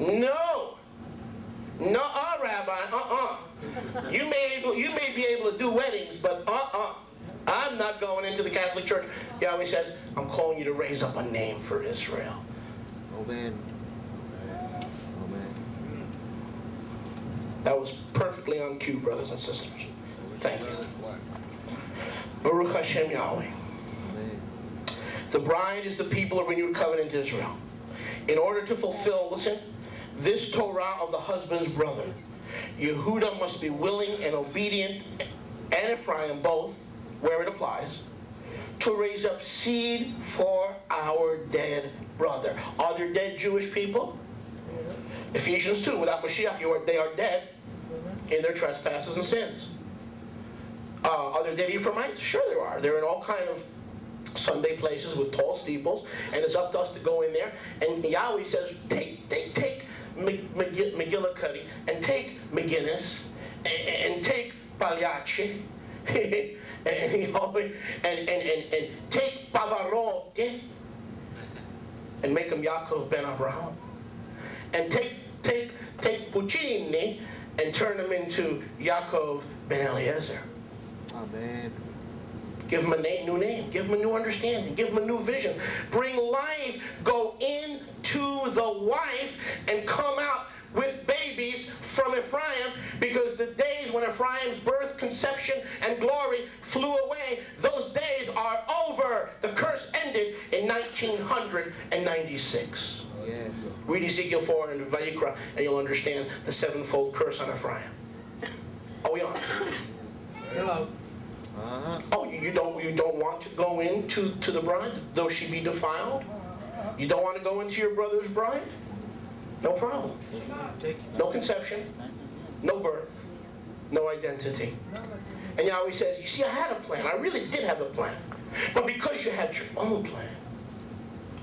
No. No, Rabbi, You may be able to do weddings, but I'm not going into the Catholic Church. Yahweh says, I'm calling you to raise up a name for Israel. Amen. Amen. That was perfectly on cue, brothers and sisters. Thank you. Baruch Hashem Yahweh. Amen. The bride is the people of renewed covenant Israel. In order to fulfill, listen, this Torah of the husband's brother, Yehuda must be willing and obedient, and Ephraim both, where it applies, to raise up seed for our dead brother. Are there dead Jewish people? Ephesians 2, without Mashiach, they are dead in their trespasses and sins. Are there dead Ephraimites? Sure there are. They're in all kind of Sunday places with tall steeples, and it's up to us to go in there. And Yahweh says, take McGillicuddy, and take McGinnis, and take Pagliacci, and take Pavarotti, and make him Yaakov ben Avraham, and take Puccini, and turn him into Yaakov ben Eliezer. Amen. Give him a new name. Give him a new understanding. Give him a new vision. Bring life. Go into the wife and come out with babies from Ephraim, because the days when Ephraim's birth, conception, and glory flew away, those days are over. The curse ended in 1996. Yes. Read Ezekiel 4 and Vayikra, and you'll understand the sevenfold curse on Ephraim. Are we on? Hello. Oh, you don't want to go into the bride, though she be defiled? You don't want to go into your brother's bride? No problem. No conception, no birth, no identity. And Yahweh says, you see, I had a plan. I really did have a plan. But because you had your own plan,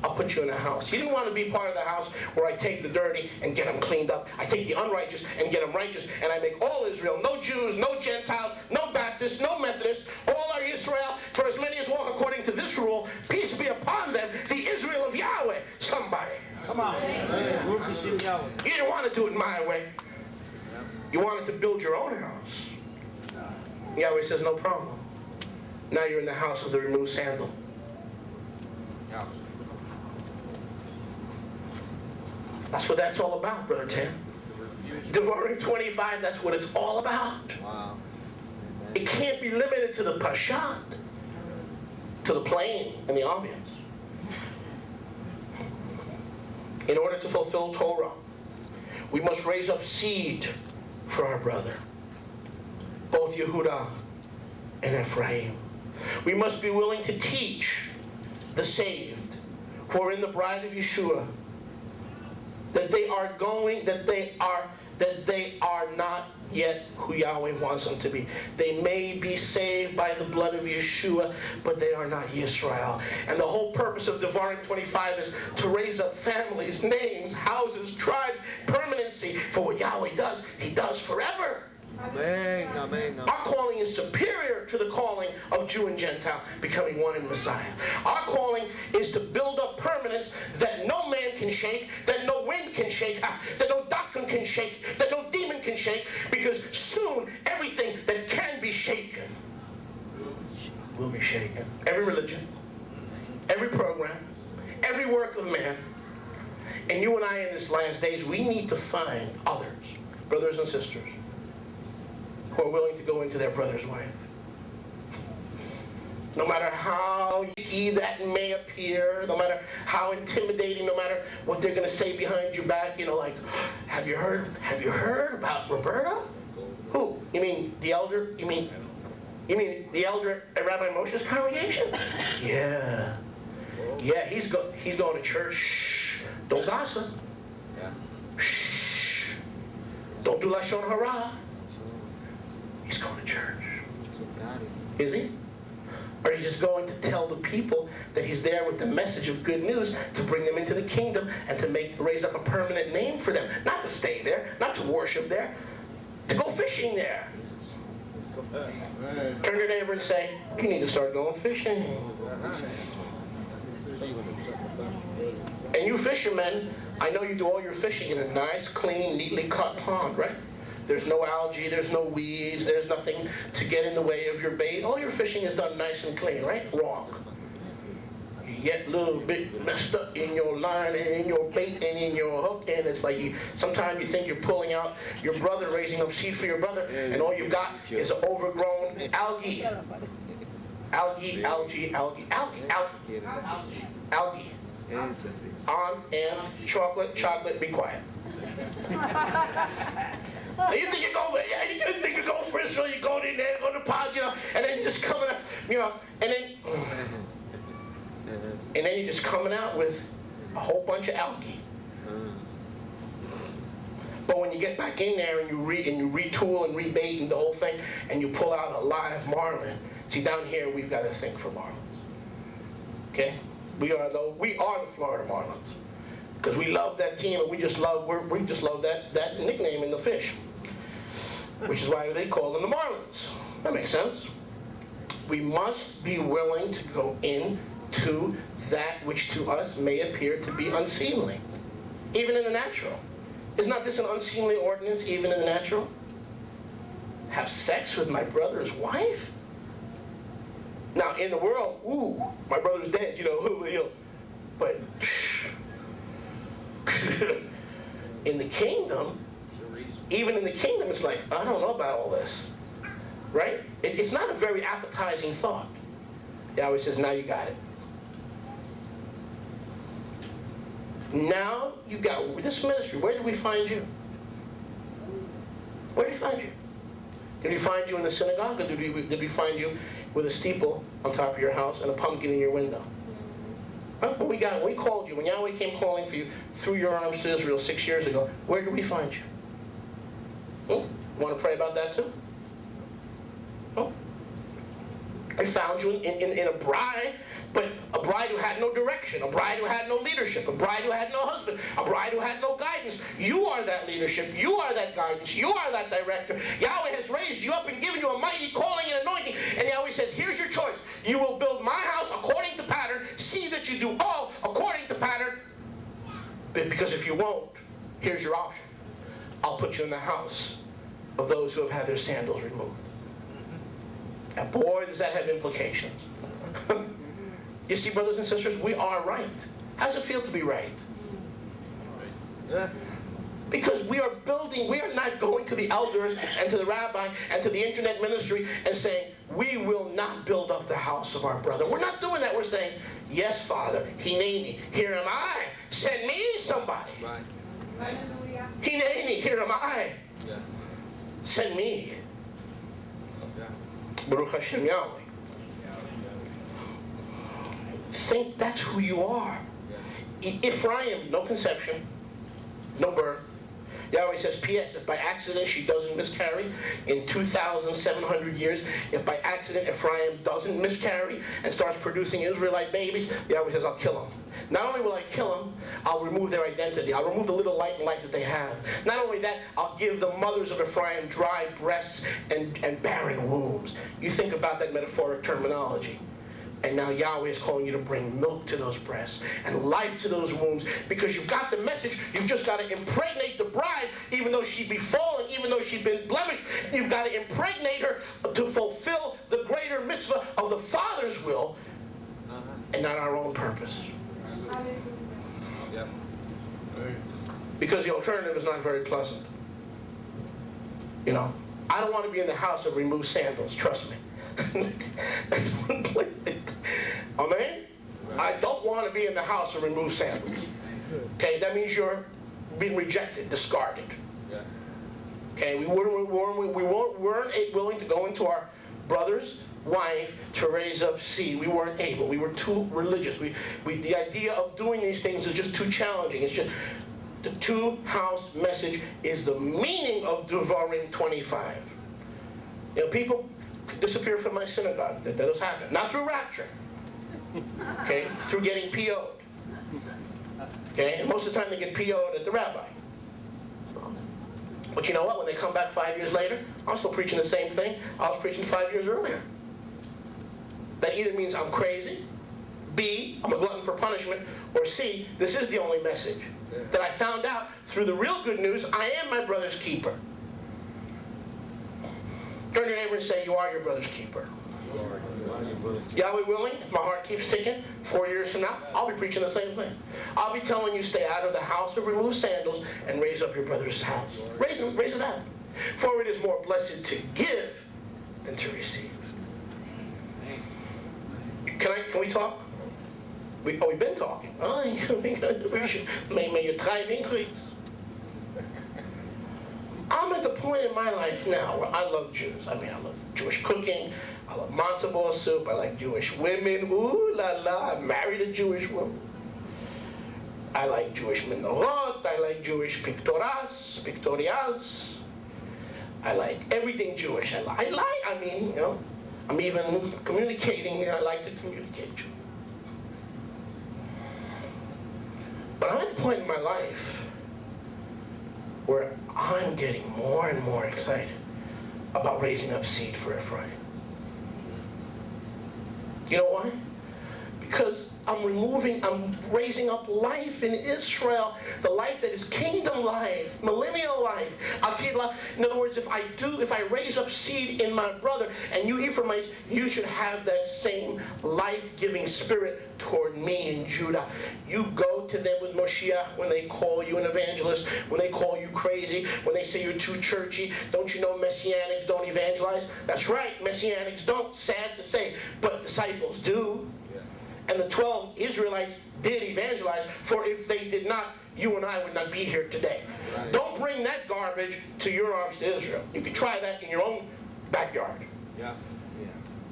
I'll put you in a house. You didn't want to be part of the house where I take the dirty and get them cleaned up. I take the unrighteous and get them righteous. And I make all Israel, no Jews, no Gentiles, no Baptists, no Methodists. All are Israel. For as many as walk according to this rule, peace be upon them, the Israel of Yahweh. Somebody. Come on. You didn't want to do it my way. You wanted to build your own house. Yahweh says, no problem. Now you're in the house of the removed sandal. That's what that's all about, Brother Tim. Devoring 25, that's what it's all about. Wow. It can't be limited to the pashat, to the plain and the obvious. In order to fulfill Torah, we must raise up seed for our brother, both Yehuda and Ephraim. We must be willing to teach the saved who are in the bride of Yeshua that they are not yet who Yahweh wants them to be. They may be saved by the blood of Yeshua, but they are not Yisrael. And the whole purpose of Devarim 25 is to raise up families, names, houses, tribes, permanency. For what Yahweh does, He does forever. Amen, amen, amen. Our calling is superior to the calling of Jew and Gentile becoming one in Messiah. Our calling is to build up permanence that no man can shake, that no wind can shake, that no doctrine can shake, that no demon can shake, because soon everything that can be shaken will be shaken. Every religion, every program, every work of man. And you and I in this last days, we need to find others, brothers and sisters, who are willing to go into their brother's wife. No matter how yucky that may appear, no matter how intimidating, no matter what they're going to say behind your back, like, have you heard about Roberta? Who? You mean the elder? You mean the elder at Rabbi Moshe's congregation? Yeah. Yeah, he's going to church. Shh. Don't gossip. Shh. Don't do Lashon Hara. He's going to church. Is he? Or is he just going to tell the people that he's there with the message of good news to bring them into the kingdom and to raise up a permanent name for them? Not to stay there, not to worship there, to go fishing there. Turn to your neighbor and say, you need to start going fishing. And you fishermen, I know you do all your fishing in a nice, clean, neatly cut pond, right? There's no algae, there's no weeds, there's nothing to get in the way of your bait. All your fishing is done nice and clean, right? Wrong. You get a little bit messed up in your line and in your bait and in your hook, and it's like sometimes you think you're pulling out your brother, raising up seed for your brother, and all you got is an overgrown algae. Algae, algae, algae, algae, algae, algae. Aunt and chocolate, be quiet. You think you're going, yeah, you think you're going for Israel, you're going in there, going to pods, you know, and then you're just coming up, you know, and then you're just coming out with a whole bunch of algae. But when you get back in there and you retool and rebait and the whole thing, and you pull out a live marlin. See, down here we've got a thing for marlins. Okay, we are the Florida Marlins because we love that team and we just love that nickname in the fish, which is why they call them the Marlins. That makes sense. We must be willing to go into that which to us may appear to be unseemly, even in the natural. Is not this an unseemly ordinance, even in the natural? Have sex with my brother's wife? Now, in the world, ooh, my brother's dead, you know, but in the kingdom, even in the kingdom, it's like, I don't know about all this, right? It's not a very appetizing thought. Yahweh says, now you got it. Now you got this ministry. Where did we find you? Where did we find you? Did we find you in the synagogue, or did we find you with a steeple on top of your house and a pumpkin in your window? Huh? When we called you, when Yahweh came calling for you through your arms to Israel 6 years ago, where did we find you? Want to pray about that too? I found you in a bride, but a bride who had no direction, a bride who had no leadership, a bride who had no husband, a bride who had no guidance. You are that leadership. You are that guidance. You are that director. Yahweh has raised you up and given you a mighty calling and anointing. And Yahweh says, here's your choice. You will build my house according to pattern. See that you do all according to pattern. Because if you won't, here's your option. I'll put you in the house of those who have had their sandals removed. And boy, does that have implications. You see, brothers and sisters, we are right. How does it feel to be right? Because we are building, we are not going to the elders and to the rabbi and to the internet ministry and saying, we will not build up the house of our brother. We're not doing that. We're saying, yes, Father, Hineni, here am I. Send me somebody. Right. Hineni, here am I. Yeah. Send me. Yeah. Baruch Hashem Yahweh. Think that's who you are. Ephraim, no conception, no birth. Yahweh says, P.S. if by accident she doesn't miscarry in 2,700 years, if by accident Ephraim doesn't miscarry and starts producing Israelite babies, Yahweh says, I'll kill them. Not only will I kill them, I'll remove their identity. I'll remove the little light and life that they have. Not only that, I'll give the mothers of Ephraim dry breasts and barren wombs. You think about that metaphoric terminology. And now Yahweh is calling you to bring milk to those breasts and life to those wombs, because you've got the message. You've just got to impregnate the bride, even though she be fallen, even though she's been blemished. You've got to impregnate her to fulfill the greater mitzvah of the Father's will and not our own purpose. Yep. Because the alternative is not very pleasant. You know, I don't want to be in the house of removed sandals, trust me. That's one place. Amen? I don't want to be in the house of removed sandals. Okay, that means you're being rejected, discarded. Okay, we weren't willing to go into our brother's wife to raise up seed. We weren't able. We were too religious. The idea of doing these things is just too challenging. It's just the two-house message is the meaning of Devarim 25. You know, people disappear from my synagogue. That does happen. Not through rapture. Okay? Through getting PO'd. Okay? And most of the time they get PO'd at the rabbi. But you know what? When they come back 5 years later, I'm still preaching the same thing I was preaching 5 years earlier. That either means I'm crazy, B, I'm a glutton for punishment, or C, this is the only message. that I found out through the real good news, I am my brother's keeper. Turn to your neighbor and say, you are your brother's keeper. Yahweh willing, if my heart keeps ticking, 4 years from now, I'll be preaching the same thing. I'll be telling you, stay out of the house of removed sandals and raise up your brother's house. Raise it up. For it is more blessed to give than to receive. Can we talk? We've been talking. May your time increase. I'm at the point in my life now where I love Jews. I mean, I love Jewish cooking. I love matzo ball soup. I like Jewish women. Ooh la la, I married a Jewish woman. I like Jewish menorot. I like Jewish pictorials. I like everything Jewish. I mean, you know, I'm even communicating. I like to communicate. But I'm at the point in my life where I'm getting more and more excited about raising up seed for Ephraim. You know why? Because I'm raising up life in Israel, the life that is kingdom life, millennial life. In other words, if I raise up seed in my brother, and you Ephraimites, you should have that same life-giving spirit toward me in Judah. You go to them with Moshiach when they call you an evangelist, when they call you crazy, when they say you're too churchy. Don't you know Messianics don't evangelize? That's right, Messianics don't, sad to say, but disciples do. And the 12 Israelites did evangelize, for if they did not, you and I would not be here today. Right. Don't bring that garbage to your arms to Israel. You can try that in your own backyard. Yeah.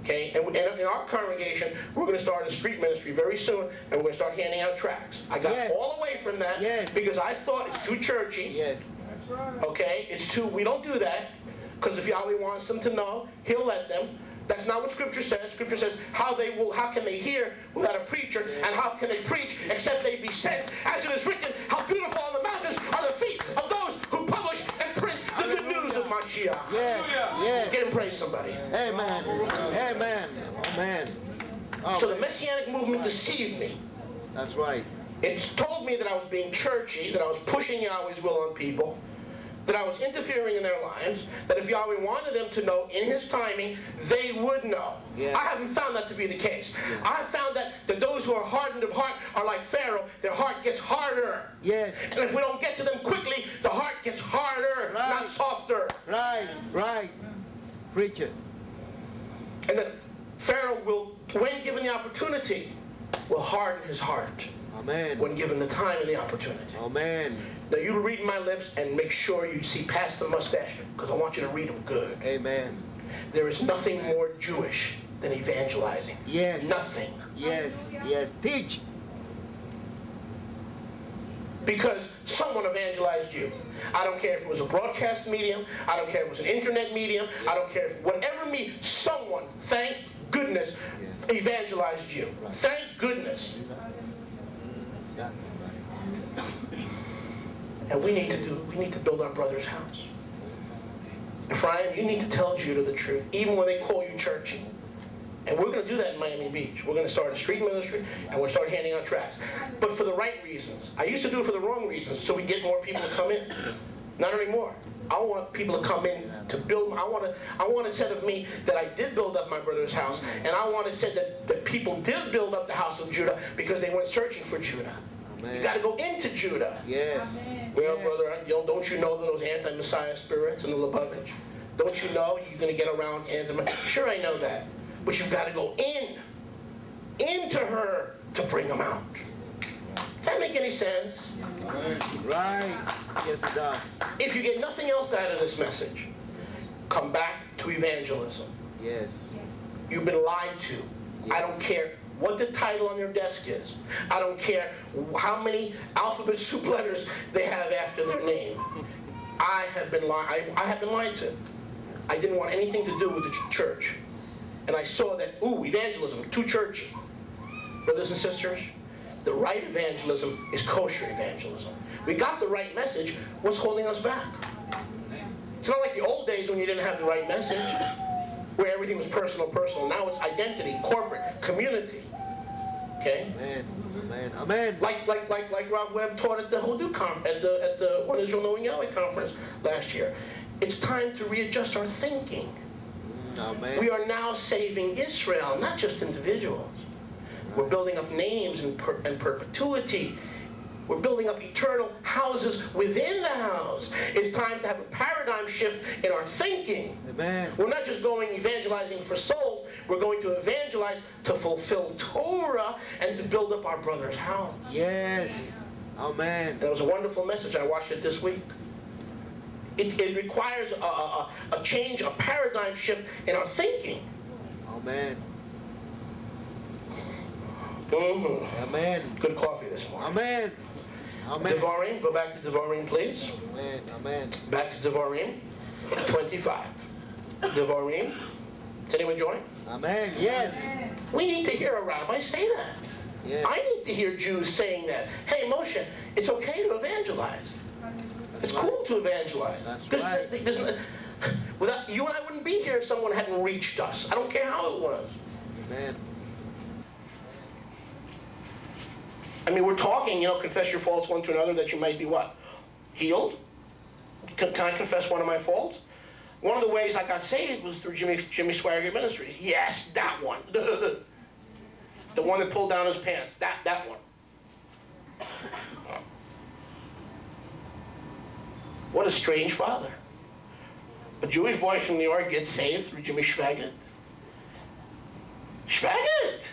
Okay, and in our congregation, we're going to start a street ministry very soon, and we're going to start handing out tracts. I got all away from that because I thought it's too churchy. Yes. That's right. Okay, we don't do that, because if Yahweh wants them to know, He'll let them. That's not what Scripture says. Scripture says, how can they hear without a preacher, and how can they preach except they be sent? As it is written, how beautiful on the mountains are the feet of those who publish and print the good news of Mashiach. Yes. Get him praise somebody. Amen. Amen. Amen. Oh, so the Messianic movement deceived me. That's right. It's told me that I was being churchy, that I was pushing Yahweh's will on people, that I was interfering in their lives, that if Yahweh wanted them to know in His timing, they would know. I haven't found that to be the case. I have found that those who are hardened of heart are like Pharaoh. Their heart gets harder. Yes. And if we don't get to them quickly, the heart gets harder, not softer. Right. Preach it. And then Pharaoh will, when given the opportunity, will harden his heart. Amen. When given the time and the opportunity. Amen. Now you read my lips and make sure you see past the mustache, because I want you to read them good. Amen. There is nothing more Jewish than evangelizing. Yes. Nothing. Yes. Teach. Because someone evangelized you. I don't care if it was a broadcast medium. I don't care if it was an internet medium. I don't care if whatever medium. Someone, thank goodness, evangelized you. Thank goodness. And we need to build our brother's house. Ephraim, you need to tell Judah the truth, even when they call you churchy. And we're going to do that in Miami Beach. We're going to start a street ministry, and we'll start handing out tracts. But for the right reasons. I used to do it for the wrong reasons, so we get more people to come in. Not anymore. I want people to come in to build. I want it said of me that I did build up my brother's house, and I want it said that people did build up the house of Judah because they went searching for Judah. Amen. You got to go into Judah. Yes. Well, brother, don't you know those anti-Messiah spirits in the Lubavitch? Don't you know you're going to get around anti-Messiah? Sure, I know that. But you've got to go into her to bring them out. Does that make any sense? Right. Yes, it does. If you get nothing else out of this message, come back to evangelism. Yes. You've been lied to. Yes. I don't care what the title on your desk is. I don't care how many alphabet soup letters they have after their name. I have been lied to. I didn't want anything to do with the church. And I saw that, evangelism, too churchy. Brothers and sisters, the right evangelism is kosher evangelism. We got the right message. What's holding us back? It's not like the old days when you didn't have the right message, where everything was personal. Now it's identity, corporate, community. Okay? Amen. Amen. Amen. Like Rob Webb taught at the Hodu at the One Israel Knowing Yahweh conference last year. It's time to readjust our thinking. Amen. We are now saving Israel, not just individuals. We're building up names and perpetuity. We're building up eternal houses within the house. It's time to have a paradigm shift in our thinking. Amen. We're not just going evangelizing for souls. We're going to evangelize to fulfill Torah and to build up our brother's house. Yes. Amen. And it was a wonderful message. I watched it this week. It requires a change, a paradigm shift in our thinking. Amen. Amen. Good coffee this morning. Amen. Amen. Devarim, go back to Devarim, please. Amen. Amen. Back to Devarim 25. Devarim. Did anyone join? Amen. Yes. We need to hear a rabbi say that. Yes. I need to hear Jews saying that. Hey, Moshe, it's okay to evangelize. It's cool to evangelize. That's 'Cause right. without you and I wouldn't be here if someone hadn't reached us. I don't care how it was. Amen. I mean, we're talking, confess your faults one to another that you might be what? Healed? Can I confess one of my faults? One of the ways I got saved was through Jimmy Swagger Ministries. Yes, that one. The one that pulled down his pants. That one. What a strange father. A Jewish boy from New York gets saved through Jimmy Swaggart. Swaggart!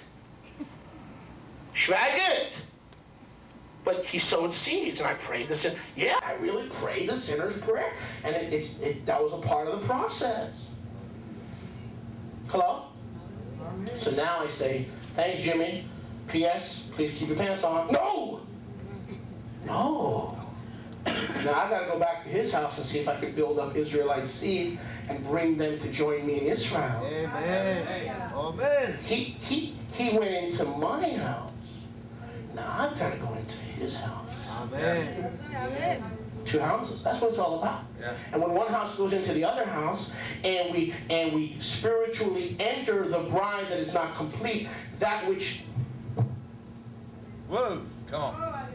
Swaggart! But he sowed seeds, and I prayed the sin. Yeah, I really prayed the sinner's prayer, and that was a part of the process. Hello? So now I say, thanks, Jimmy. P.S. Please keep your pants on. No! No. Now I got to go back to his house and see if I could build up Israelite seed and bring them to join me in Israel. Amen. Amen. He went into my house. Now I've got to go into his house. Amen. Amen. Two houses. That's what it's all about. Yeah. And when one house goes into the other house, and we spiritually enter the bride that is not complete, that which. Whoa, come on.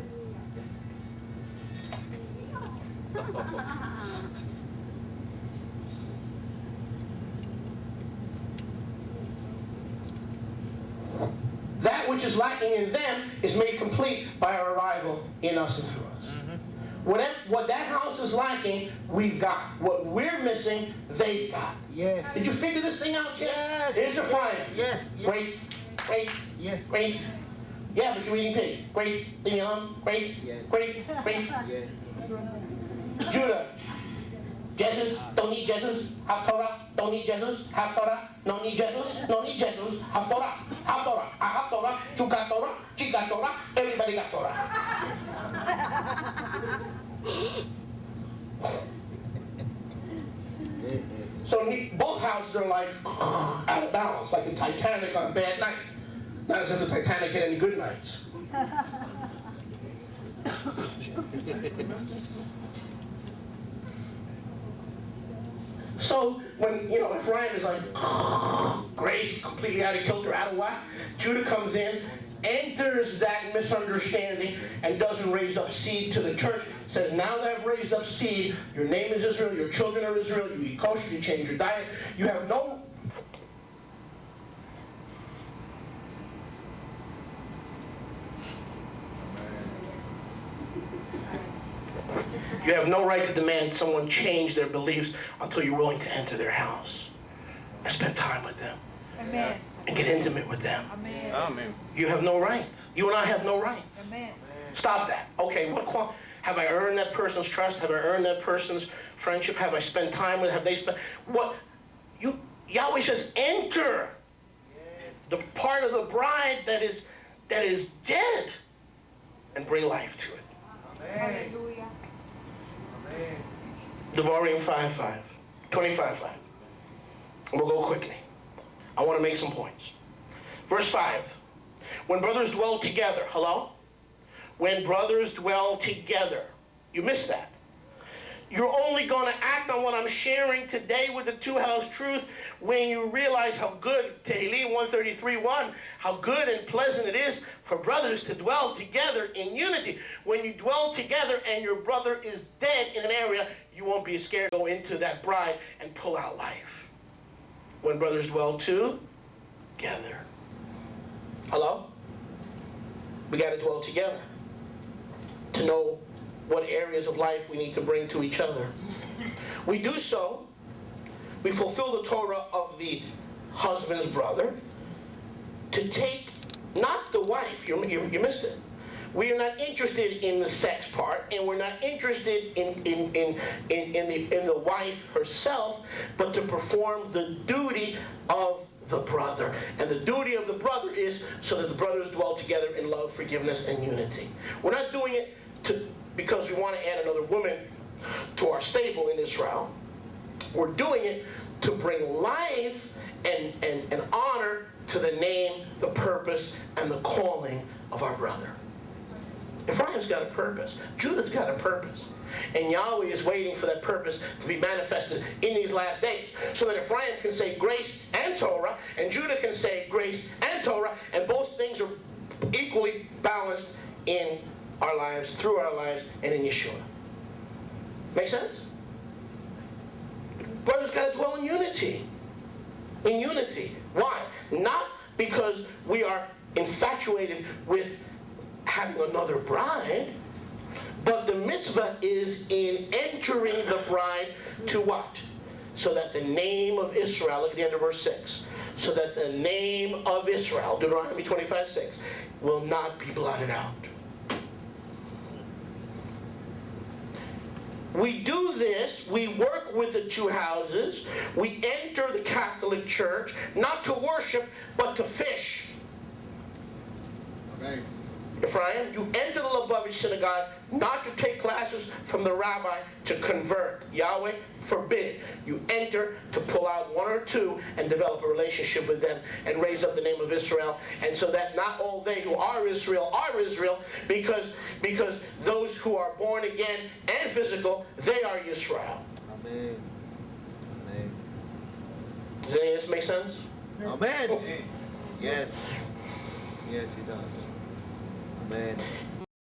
That which is lacking in them is made complete by our arrival in us and through us. What that house is lacking, we've got. What we're missing, they've got. Yes. Did you figure this thing out yet? Yes. Here's your fire. Yes. Yes. Grace. Grace. Yes. Grace. Yeah, but you're eating pig. Grace. Leave me alone. Grace. Yes. Grace. Grace. Yes. Judah. Jesus, don't need Jesus, have Torah, don't need Jesus, have Torah, no need Jesus, no need Jesus, have Torah, have Torah, I have Torah, you got Torah, she got Torah, everybody got Torah. So both houses are like out of balance, like a Titanic on a bad night. Not as if the Titanic had any good nights. So when, Ephraim is like, grace, completely out of kilter, out of whack, Judah comes in, enters that misunderstanding, and doesn't raise up seed to the church. Says, now that I've raised up seed, your name is Israel, your children are Israel, you eat kosher, you change your diet, you have no... You have no right to demand someone change their beliefs until you're willing to enter their house and spend time with them. Amen. And get intimate with them. Amen. Amen. You have no right. You and I have no right. Amen. Stop that. Okay, have I earned that person's trust? Have I earned that person's friendship? Have I spent time with? Have they spent? What? Yahweh says, enter the part of the bride that is dead, and bring life to it. Hallelujah. Devarim 5:5, 25:5. And we'll go quickly. I want to make some points. Verse 5. When brothers dwell together. Hello? When brothers dwell together. You missed that. You're only going to act on what I'm sharing today with the two-house truth when you realize how good, Tehillim 133:1, how good and pleasant it is for brothers to dwell together in unity. When you dwell together and your brother is dead in an area, you won't be scared to go into that bride and pull out life. When brothers dwell together. Hello? We got to dwell together to know what areas of life we need to bring to each other. We do so, we fulfill the Torah of the husband's brother to take, not the wife, you missed it. We are not interested in the sex part, and we're not interested in the wife herself, but to perform the duty of the brother. And the duty of the brother is so that the brothers dwell together in love, forgiveness, and unity. We're not doing it because we want to add another woman to our stable in Israel. We're doing it to bring life and honor to the name, the purpose, and the calling of our brother. Ephraim's got a purpose. Judah's got a purpose. And Yahweh is waiting for that purpose to be manifested in these last days, so that Ephraim can say grace and Torah, and Judah can say grace and Torah, and both things are equally balanced in our lives, through our lives, and in Yeshua. Make sense? Brothers got to dwell in unity. In unity. Why? Not because we are infatuated with having another bride, but the mitzvah is in entering the bride to what? So that the name of Israel, look at the end of verse 6, so that the name of Israel, Deuteronomy 25:6, will not be blotted out. We do this, we work with the two houses, we enter the Catholic Church, not to worship, but to fish. Amen. Ephraim, you enter the Lubavitch synagogue not to take classes from the rabbi to convert. Yahweh forbid. You enter to pull out one or two and develop a relationship with them and raise up the name of Israel, and so that not all they who are Israel, because those who are born again and physical, they are Israel. Amen. Amen. Does any of this make sense? Amen. Yes. Yes, it does. Amen.